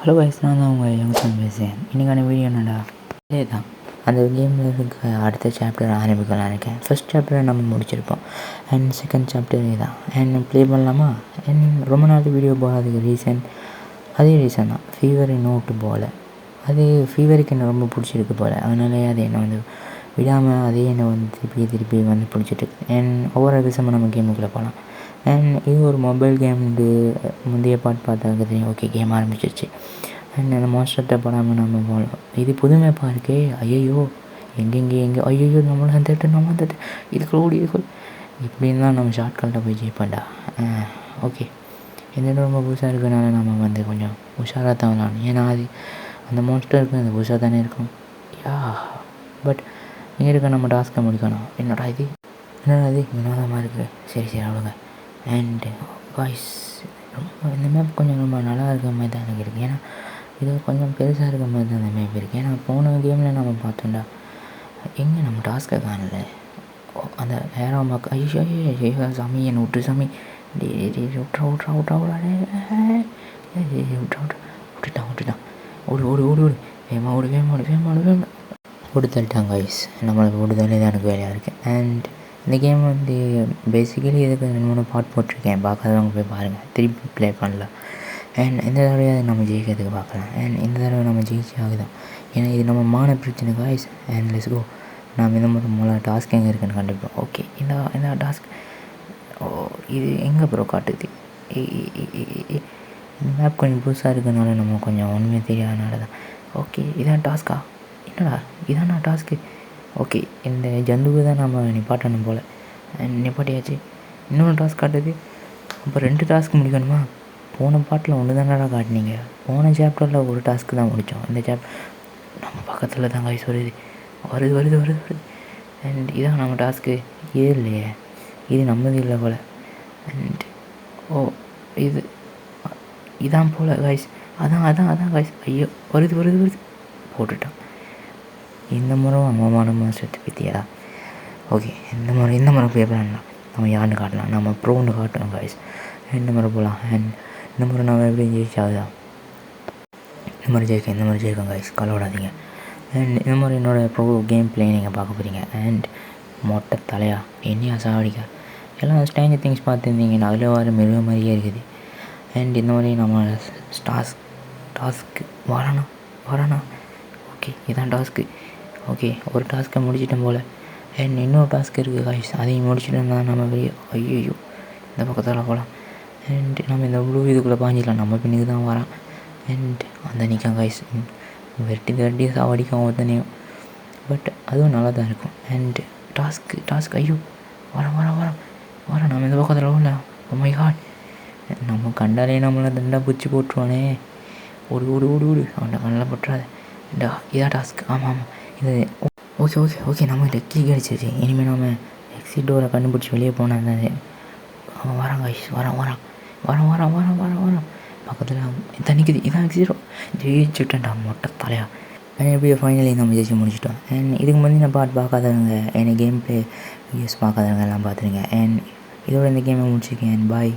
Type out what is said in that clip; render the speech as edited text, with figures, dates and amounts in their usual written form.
Hello guys, நான் தான் உங்கள் யங்ஸ்டன் பேசுகிறேன். இன்றைக்கான வீடியோ என்னடா இதே தான். அந்த கேமில் இருக்க அடுத்த சாப்டர் ஆரம்பிக்கலாம் இருக்கேன். ஃபஸ்ட் சாப்டரை நம்ம முடிச்சிருப்போம் அண்ட் செகண்ட் சாப்டர் இதுதான். அண்ட் ப்ளே பண்ணலாமா? அண்ட் ரொம்ப நாள் வீடியோ போகாததுக்கு ரீசன் அதே ரீசன் தான். ஃபீவர் நோட்டு போகல. அது ஃபீவருக்கு என்ன ரொம்ப பிடிச்சிருக்கு போல், அதனாலே அது என்னை வந்து விடாமல் அதே என்னை வந்து திருப்பி வந்து பிடிச்சிட்டு. அண்ட் ஒவ்வொரு எபிசோடும் நம்ம கேமுக்குள்ளே போகலாம். அண்ட் இது ஒரு மொபைல் கேமுக்கு முந்தைய பாட்டு பார்த்தாக்க தெரியும். ஓகே, கேம் ஆரம்பிச்சிருச்சு. அண்ட் அந்த மாஸ்டர்கிட்ட போடாமல் நம்ம போகலாம். இது புது மேப்பாக இருக்கே, ஐயோ எங்கே ஐயோ நம்மளை அந்த இதுக்குள்ள ஓடி இப்படின்னு தான் நம்ம ஷார்ட்கட்டில் போய் ஜெயிப்பேன்டா. ஓகே, இந்த இடம் ரொம்ப புதுசாக இருக்கிறனால நம்ம வந்து கொஞ்சம் உஷாராக தான் விளாடணும். ஏன்னா அது அந்த மாஸ்டருக்கு அந்த புதுசாக தானே இருக்கும். பட் இங்கே இருக்க நம்ம டாஸ்க்கை முடிக்கணும். என்னடா இது வினோதமாக இருக்குது. சரி அவ்வளோங்க. அண்டு வாய்ஸ் ரொம்ப இந்த மேப் கொஞ்சம் ரொம்ப நல்லா இருக்கிற மாதிரி தான் எனக்கு இருக்குது. ஏன்னா இது கொஞ்சம் பெருசாக இருக்கிற மாதிரி தான் அந்த மேப் இருக்குது. ஏன்னா போன கேமில் நம்ம பார்த்தோம்டா, எங்கே நம்ம டாஸ்க்கை காணல. அந்த நேரம் ஐயோ சாமி, என்னை விட்டு சாமி, விட்டுட்டான். ஓடு வேகமாக ஓடு தள்ளிட்டாங்க கைஸ். நம்மளுக்கு ஓடுதலே தான் எனக்கு வேலையாக இருக்குது. அண்ட் இந்த கேம் வந்து பேசிக்கலி இதுக்கு 2-3 பார்ட் போட்டிருக்கேன். பார்க்காதவங்க போய் பாருங்கள், திருப்பி ப்ளே பண்ணலாம். அண்ட் இந்த தடவை நம்ம ஜெயிக்கிறதுக்கு பார்க்கலாம். அண்ட் இந்த தடவை நம்ம ஜெயிச்சு ஆகுதான். ஏன்னா இது நம்ம மான பிரச்சனை கைஸ். And let's go. நாம் இந்த மாதிரி டாஸ்க் எங்கே இருக்குன்னு கண்டுபிடிப்போம். ஓகே, இந்த டாஸ்க் இது எங்கே ப்ரோ காட்டுது? இந்த மேப் கொஞ்சம் புதுசாக இருக்கிறதுனால நம்ம கொஞ்சம் ஒன்றுமே தெரியாதனால தான். ஓகே, இதான் டாஸ்க்கா? என்னடா இதானா டாஸ்க்கு? ஓகே, இந்த ஜந்துவை தான் நம்ம நிப்பாட்டணும் போல். நிப்பாட்டியாச்சு. இன்னொன்று டாஸ்க் காட்டுது. அப்போ 2 டாஸ்க் முடிக்கணுமா? போன பாட்டில் ஒன்று தானடா காட்டினீங்க. போன சாப்டரில் ஒரு டாஸ்க்கு தான் முடித்தோம். இந்த நம்ம பக்கத்தில் தான் கைஸ் வருது. அண்ட் இதான் நம்ம டாஸ்க்கு. இது இல்லையே, இது நம்மது இல்லை போல். அண்ட் இதான் போல் கைஸ். அதான் கைஸ். ஐயோ வருது போட்டுட்டான். இந்த முறை அவமானமாக செத்து பற்றியா? ஓகே, இந்த முறை ப்ளே பண்ணலாம். நம்ம யாருன்னு காட்டலாம், நம்ம ப்ரோன்னு காட்டணும் கைஸ். இந்த முறை போகலாம். அண்ட் இந்த முறை நம்ம எப்படி ஜெயிச்சாதான் இந்த மாதிரி ஜெயிக்கும் கைஸ், கவலைப்படாதீங்க. அண்ட் இந்த மாதிரி என்னோடய ப்ரோ கேம் ப்ளே நீங்கள் பார்க்க போகிறீங்க. அண்ட் மொட்டை தலையா என்னையா சாவடிக்க எல்லாம் ஸ்ட்ரேஞ்சர் திங்ஸ் பார்த்துருந்தீங்கன்னா அதில் வர மிருக மாதிரியே இருக்குது. அண்ட் இந்த மாதிரி நம்ம டாஸ்க்கு வரானா? ஓகே, இதான் டாஸ்க்கு. ஓகே, ஒரு டாஸ்க்கை முடிச்சிட்டோம் போல். அண்ட் இன்னொரு டாஸ்க் இருக்குது காய்ஸ், அதையும் முடிச்சுட்டு இருந்தால் நம்ம வெளியே ஐயோ இந்த பக்கத்தில் போகலாம். அண்ட் நம்ம இந்த ப்ளூ இதுக்குள்ளே பாஞ்சிக்கலாம். நம்ம பின்னுக்கு தான் வரான். அண்ட் அந்த நிற்கும் காய்ஸ், வெட்டி சாவடிக்கும் ஒருத்தனையும். பட் அதுவும் நல்லா தான் இருக்கும். அண்ட் டாஸ்க் ஐயோ வரேன் நம்ம இந்த பக்கத்தில் போகல. ஓ மை காட், நம்ம கண்டாலே நம்மளை தண்டா பிடிச்சி போட்டுருவானே. ஓடு அவன்கிட்ட கண்ணில் போட்டுறாத. இதான் டாஸ்க். ஆமாம் இது ஓகே நம்ம கீ கிடச்சிருச்சு. இனிமேல் நம்ம எக்ஸிட் டோரை கண்டுபிடிச்சி வெளியே போனால் தான் அவன் வரான் கைஸ். வரான் பக்கத்தில் தண்ணிக்குது. இதான் எக்ஸிட் டோர். ஜெயிச்சுட்டேன்டா மொட்டை தலையா. எப்படியோ ஃபைனலி நம்ம ஜெயிச்சு முடிச்சிட்டோம். அண்ட் இதுக்கு முன்னாடி நான் பார்க்காதவங்க, என்னை கேம் ப்ளே வீடியோஸ் பார்க்காதவங்க எல்லாம் பார்த்துருங்க. அண்ட் இதோட இந்த கேமை முடிச்சிருக்கேன். பாய்.